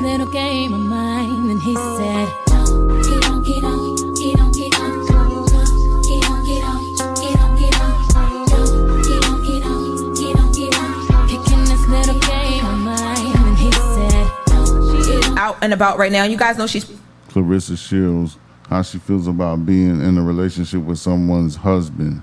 little game of mine, and he said, no, get on, get on, get on, get on, get on, get on, get on, get on, get on, get on, get on, get on, picking this little game of mine, and he said, no, she is out and about right now. You guys know she's Clarrissa Shields, how she feels about being in a relationship with someone's husband.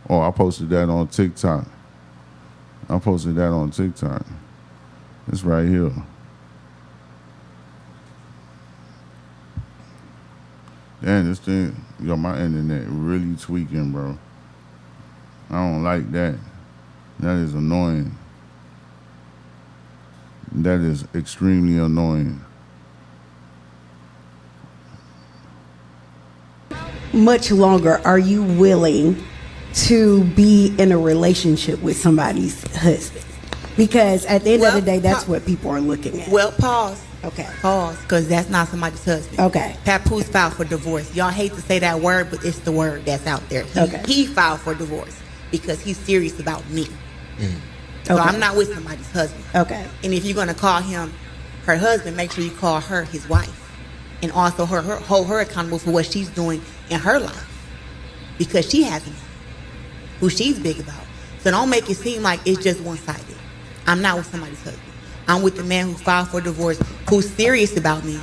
Oh, I posted that on TikTok. It's right here. Damn, this thing, yo, my internet really tweaking, bro. I don't like that. That is annoying. That is extremely annoying. Much longer are you willing to be in a relationship with somebody's husband? Because at the end of the day, that's what people are looking at. Well, pause. Okay. Pause, because that's not somebody's husband. Okay. Papoose filed for divorce. Y'all hate to say that word, but it's the word that's out there. He filed for divorce because he's serious about me. So I'm not with somebody's husband. Okay. And if you're going to call him her husband, make sure you call her his wife. And also hold her accountable for what she's doing in her life. Because she has a man who she's big about. So don't make it seem like it's just one-sided. I'm not with somebody's husband. I'm with the man who filed for divorce, who's serious about me,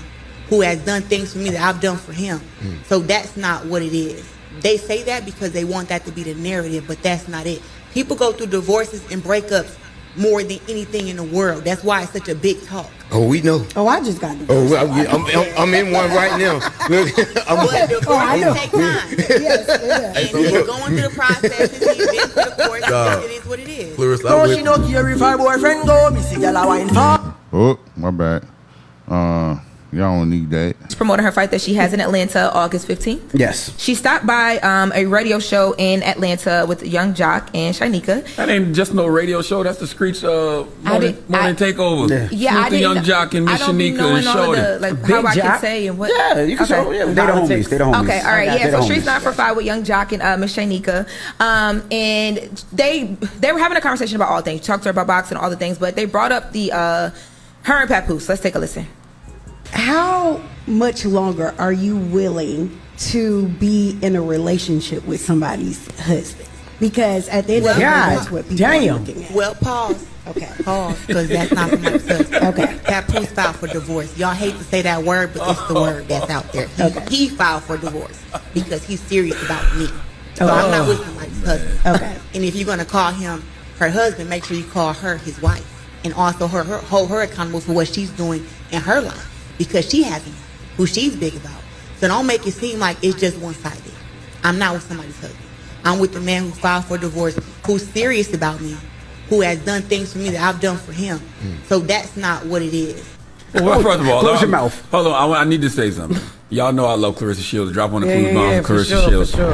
who has done things for me that I've done for him. So that's not what it is. They say that because they want that to be the narrative, but that's not it. People go through divorces and breakups more than anything in the world. That's why it's such a big talk. Oh, we know. Oh, I just got divorced. I'm in one right now. Look, But divorces take time. Yes, and you're going through the process, and you've been through the course, it is what it is. Clarissa, No, she no care if her boyfriend go. Me see y'all a wine for. Oh, my bad. Y'all don't need that. She's promoting her fight that she has in Atlanta August 15th. Yes. She stopped by a radio show in Atlanta with Young Jock and Shanika. That ain't just no radio show. That's the Screech morning takeover. Yeah, with the Young Jock and Miss Shanika and Shorty. Like how I can say and what. Yeah, you can show. Yeah, they the homies. They the homies. Okay, all right, yeah. So Streets homies. Not for Five with Young Jock and Miss Shanika, and they were having a conversation about all things. Talked to her about boxing, all the things, but they brought up the her and Papoose. Let's take a listen. How much longer are you willing to be in a relationship with somebody's husband? Because at the end of the day, that's what people are looking at. Well, pause. Okay. Pause, because that's not somebody's husband. Okay. Papoose filed for divorce. Y'all hate to say that word, but it's the word that's out there. He filed for divorce because he's serious about me. So I'm not with somebody's husband. Okay. And if you're going to call him her husband, make sure you call her his wife. And also hold her accountable for what she's doing in her life. Because she has a man who she's big about. So don't make it seem like it's just one-sided. I'm not with somebody's husband. I'm with the man who filed for divorce, who's serious about me, who has done things for me that I've done for him. So that's not what it is. Well, first of all, close your mouth. Hold on, I need to say something. Y'all know I love Clarrissa Shields. Drop on the clues bomb for Clarrissa sure, Shields. for sure.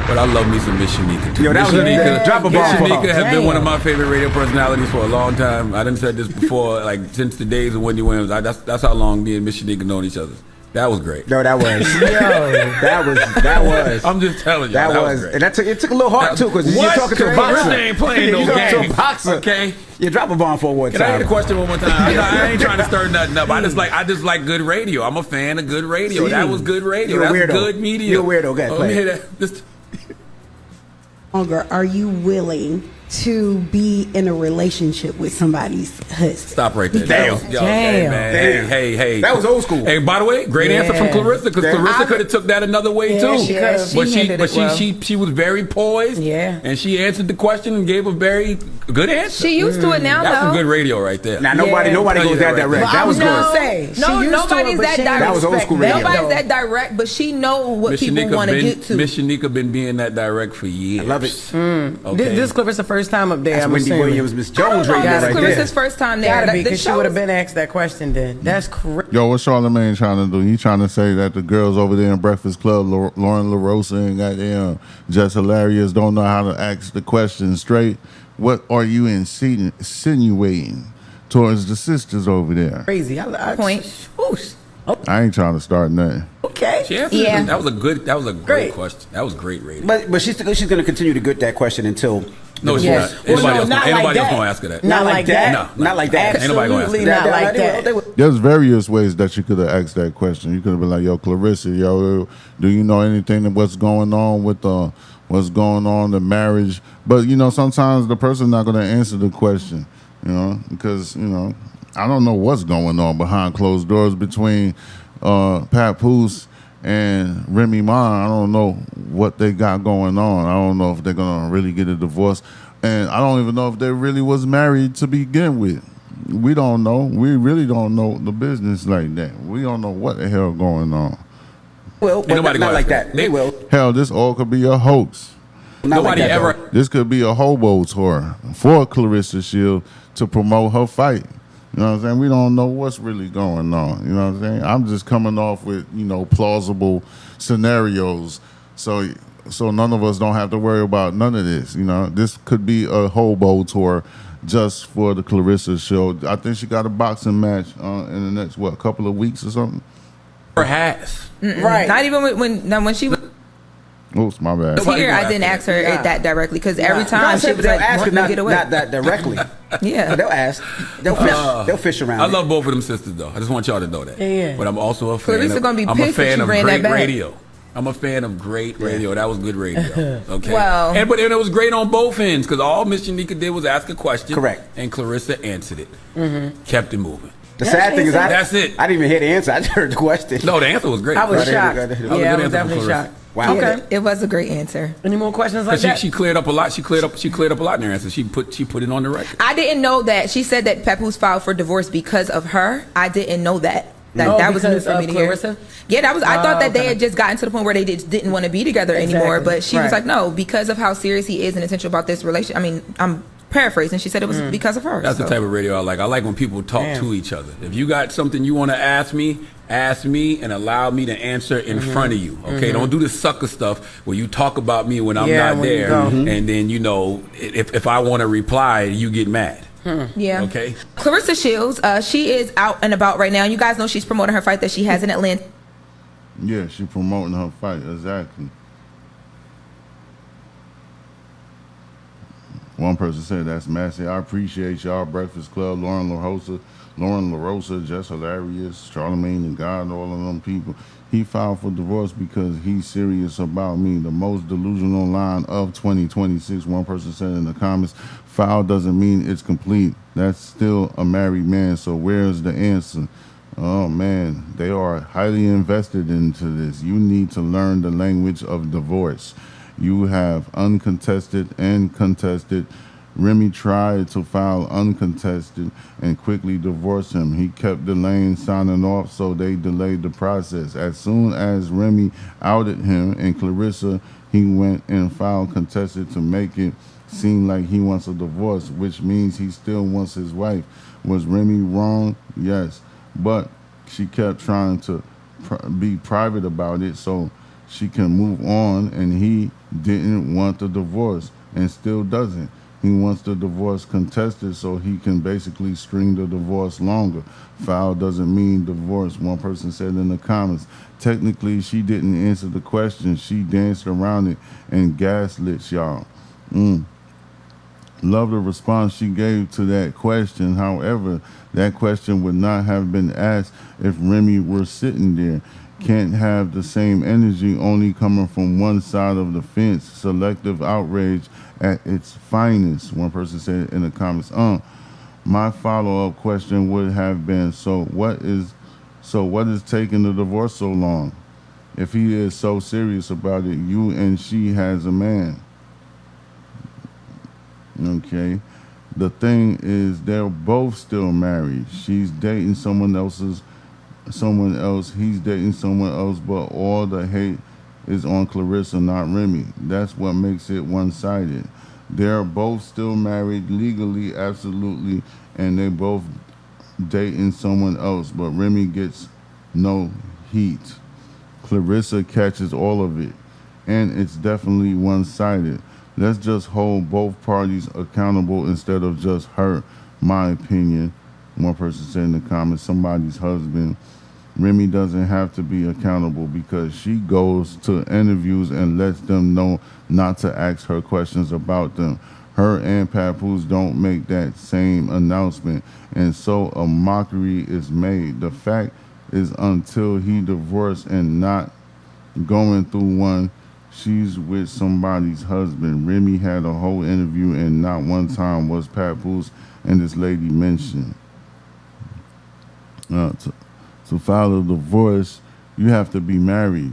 But I love me some Miss Shanika too. Yo, that Miss was Shanika, drop a bomb. Miss Shanika has been one of Damn. my favorite radio personalities for a long time. I done said this before, like since the days of Wendy Williams. That's how long me and Miss Shanika known each other. That was great. No, that was. that was. I'm just telling you. That was. great. And it took a little heart too, because you're talking to a Clarrissa boxer. ain't playing no You're talking to games. a boxer. Okay. You drop a bomb for one Can I time. hear the question one more time? I ain't trying to stir nothing up. I just like good radio. I'm a fan of good radio. See, That was good radio. you're a That's weirdo. good media. You're a weirdo. Go ahead, Let me play hear it. that. Longer are you willing to be in a relationship with somebody's husband? Stop right there. Damn. Hey. That was old school. Hey, by the way, great answer from Clarrissa, because Damn. Clarrissa could have took that another way too. She was very poised. Yeah. And she answered the question and gave a very good answer. She used to it now, That's some though. good radio right there. Now nobody Tell goes you that that right direct. there. That was good. Nobody's that direct. That was old school radio. Nobody's that direct, but she know what Miss people want to get to. Miss Shanika been being that direct for years. I love it. Okay. This is Clarissa first time up there. That's I'm Wendy assuming. Williams, Miss Jones radio This right Clarissa's there. first time there. Gotta be, because she show would have is- been asked that question then. That's crazy. Yo, what's Charlamagne trying to do? He trying to say that the girls over there in Breakfast Club, Lauren LaRosa and goddamn Just Hilarious, don't know how to ask the question straight. What are you insinuating towards the sisters over there? Crazy. Point. Whoosh. I ain't trying to start nothing. Okay. She answered it. That was a great question. That was great radio. But she's going to continue to get that question until No, she's Yes. not. Well, Anybody no, else? not Ain't like nobody else that. gonna ask her that. Not like that. No, Not like that. Ain't nobody gonna ask her Absolutely that. not like that. There's various ways that you could have asked that question. You could have been like, "Yo, Clarissa, yo, do you know anything of what's going on with the marriage?" But sometimes the person's not going to answer the question, because I don't know what's going on behind closed doors between Papoose and Remy Ma. I don't know what they got going on. I don't know if they're gonna really get a divorce, and I don't even know if they really was married to begin with. We don't know. We really don't know the business like that. We don't know what the hell going on. Well, but nobody not gonna like ask that. her. They will. Hell, this all could be a hoax. Not Nobody like that, ever. though. This could be a hobo tour for Clarrissa Shields to promote her fight. You know what I'm saying? We don't know what's really going on. You know what I'm saying? I'm just coming off with, plausible scenarios. So none of us don't have to worry about none of this. This could be a hobo tour just for the Clarrissa show. I think she got a boxing match in the next, couple of weeks or something? Has. Right. Not even when she was Oops, my bad. Nobody here, gonna I didn't ask ask her Yeah. that directly because every No, time I she said was they'll like, ask her, wanting to get away. not that directly. Yeah. They'll ask. They'll fish. They'll fish around. I it. love both of them sisters though. I just want y'all to know that. Yeah. But I'm also a fan. Clarissa gonna be I'm a pissed that fan you of ran great that back. radio. I'm a fan of great radio. That was good radio. Okay. Well- and it was great on both ends because all Miss Shanika did was ask a question. Correct. And Clarissa answered it. Kept it moving. The sad thing is, That's it. I didn't even hear the answer. I just heard the question. No, the answer was great. I was Right, shocked. right, right. That was a Yeah, I good was answer from definitely Clarissa. shocked. Wow. Okay. It was a great answer. Any more questions like But that? she cleared up a lot. She cleared up a lot in her answer. She put it on the record. I didn't know that. She said that Papoose filed for divorce because of her. I didn't know that. Oh, That was new because for me of to hear. Clarissa? Yeah, that was. I thought that they okay. had just gotten to the point where they didn't want to be together anymore. Exactly. But she was Right. like, no, because of how serious he is and intentional about this relation. I mean, I'm paraphrasing. She said it was because of her. That's so. the type of radio I like. I like when people talk Damn. to each other. If you got something you want to ask me and allow me to answer in front of you. Okay, don't do the sucker stuff where you talk about me when I'm Yeah, not when you there, go. and then if I want to reply, you get mad. Yeah. Okay. Clarrissa Shields, she is out and about right now. You guys know she's promoting her fight that she has in Atlanta. Yeah, she promoting her fight, exactly. One person said, "That's massive. I appreciate y'all, Breakfast Club, Lauren LaRosa, Just Hilarious, Charlamagne the God, all of them people. He filed for divorce because he's serious about me. The most delusional line of 2026. One person said in the comments, "Foul doesn't mean it's complete. That's still a married man. So where's the answer?" Oh man, they are highly invested into this. You need to learn the language of divorce. You have uncontested and contested. Remy tried to file uncontested and quickly divorce him. He kept delaying signing off, so they delayed the process. As soon as Remy outed him and Clarissa, he went and filed contested to make it seem like he wants a divorce, which means he still wants his wife. Was Remy wrong? Yes. But she kept trying to be private about it so she can move on, and he didn't want the divorce and still doesn't. He wants the divorce contested so he can basically string the divorce longer. Foul doesn't mean divorce, one person said in the comments. Technically, she didn't answer the question. She danced around it and gaslit y'all. Love the response she gave to that question. However, that question would not have been asked if Remy were sitting there. Can't have the same energy only coming from one side of the fence. Selective outrage at its finest, one person said in the comments. My follow-up question would have been, so what is taking the divorce so long? If he is so serious about it, you and she has a man. Okay. The thing is, they're both still married. She's dating someone else, he's dating someone else, but all the hate is on Clarissa, not Remy. That's what makes it one-sided. They're both still married legally, absolutely, and they both dating someone else, but Remy gets no heat. Clarissa catches all of it, and it's definitely one-sided. Let's just hold both parties accountable instead of just her, my opinion. One person said in the comments, somebody's husband. Remy doesn't have to be accountable because she goes to interviews and lets them know not to ask her questions about them. Her and Papoose don't make that same announcement, and so a mockery is made. The fact is, until he divorced and not going through one, she's with somebody's husband. Remy had a whole interview, and not one time was Papoose and this lady mentioned. To file a divorce, you have to be married.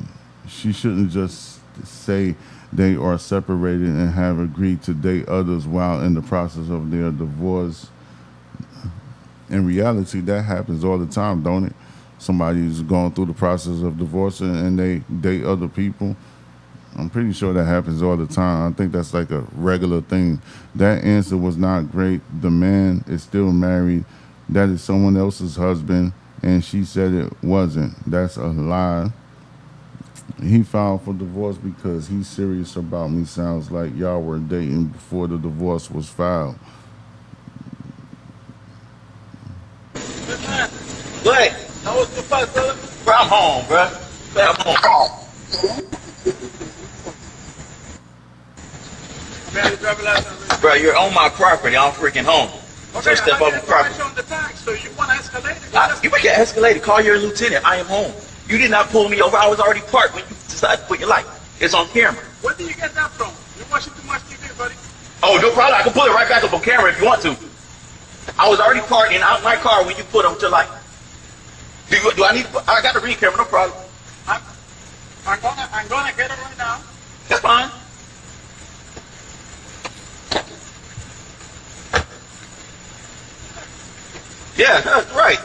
She shouldn't just say they are separated and have agreed to date others while in the process of their divorce. In reality, that happens all the time, don't it? Somebody's going through the process of divorce and they date other people. I'm pretty sure that happens all the time. I think that's like a regular thing. That answer was not great. The man is still married. That is someone else's husband, and she said it wasn't. That's a lie. He filed for divorce because he's serious about me. Sounds like y'all were dating before the divorce was filed. What? What the fuck, brother? Bro, I'm home, bro. I'm home. Bro, you're on my property. I'm freaking home. Okay, so step over the property. On the tax, so you want to escalate? You make it escalated. Call your lieutenant. I am home. You did not pull me over. I was already parked when you decided to put your light. It's on camera. Where did you get that from? You're watching too much TV, buddy. Oh, no problem. I can pull it right back up on camera if you want to. I was already parked in out my car when you put up your light. Do I need? I got the ring camera. No problem. I'm gonna get it right now. That's fine. Yeah, that's right.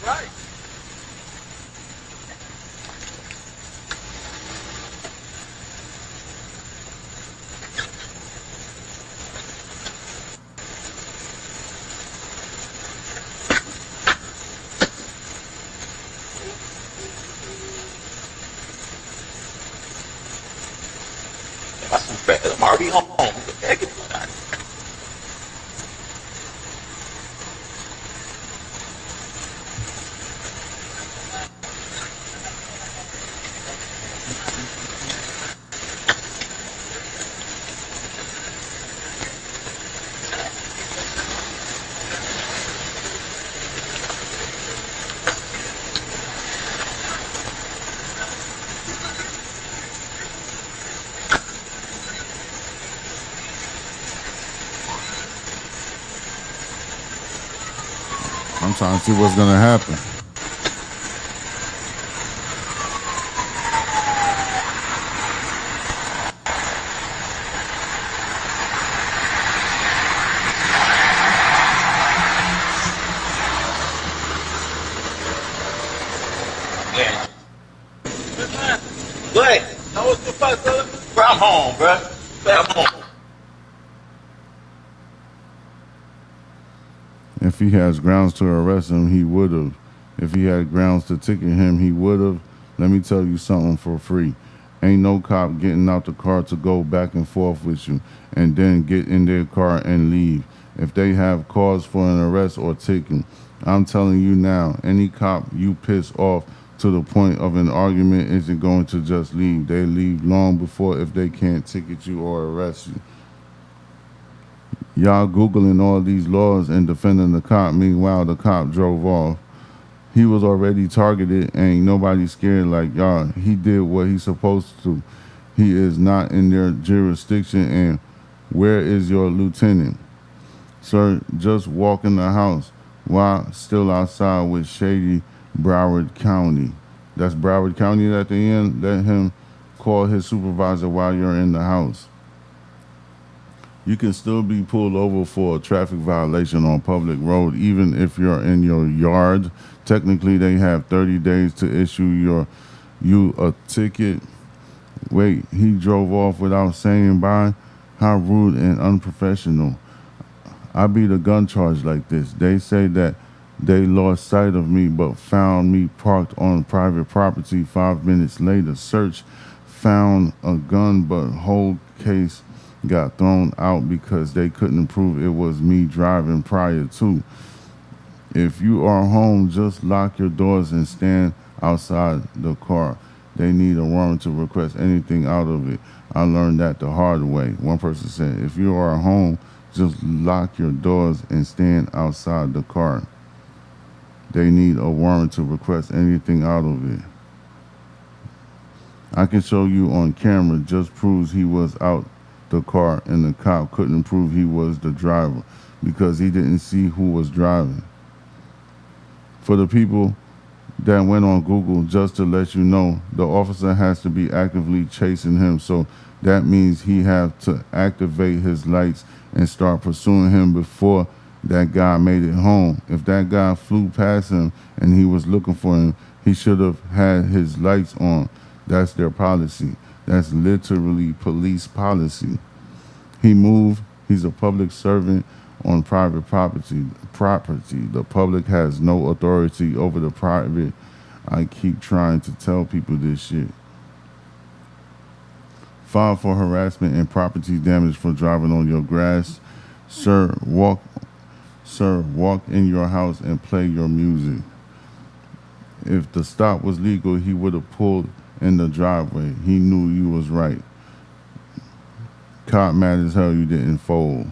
Right. I'm already home. I'm trying to see what's gonna happen. Yeah. What? What the fuck, brother? Bro, I'm home, bro. I'm home. If he has grounds to arrest him, he would have. If he had grounds to ticket him, he would have. Let me tell you something for free. Ain't no cop getting out the car to go back and forth with you and then get in their car and leave. If they have cause for an arrest or ticket, I'm telling you now, any cop you piss off to the point of an argument isn't going to just leave. They leave long before if they can't ticket you or arrest you. Y'all Googling all these laws and defending the cop. Meanwhile, the cop drove off. He was already targeted. Ain't nobody scared like y'all. He did what he's supposed to. He is not in their jurisdiction. And where is your lieutenant? Sir, just walk in the house while still outside with shady Broward County. That's Broward County at the end. Let him call his supervisor while you're in the house. You can still be pulled over for a traffic violation on public road, even if you're in your yard. Technically, they have 30 days to issue you a ticket. Wait, he drove off without saying bye? How rude and unprofessional. I beat a gun charge like this. They say that they lost sight of me but found me parked on private property. 5 minutes later, search found a gun, but whole case got thrown out because they couldn't prove it was me driving prior to. If you are home, just lock your doors and stand outside the car. They need a warrant to request anything out of it. I learned that the hard way. One person said, if you are home, just lock your doors and stand outside the car. They need a warrant to request anything out of it. I can show you on camera, just proves he was out the car and the cop couldn't prove he was the driver because he didn't see who was driving. For the people that went on Google, just to let you know, the officer has to be actively chasing him, so that means he have to activate his lights and start pursuing him before that guy made it home. If that guy flew past him and he was looking for him, he should have had his lights on. That's their policy. That's literally police policy. He moved. He's a public servant on private property. The public has no authority over the private. I keep trying to tell people this shit. File for harassment and property damage for driving on your grass. Sir, walk in your house and play your music. If the stop was legal, he would have pulled in the driveway. He knew you was right. Cop mad as hell you didn't fold.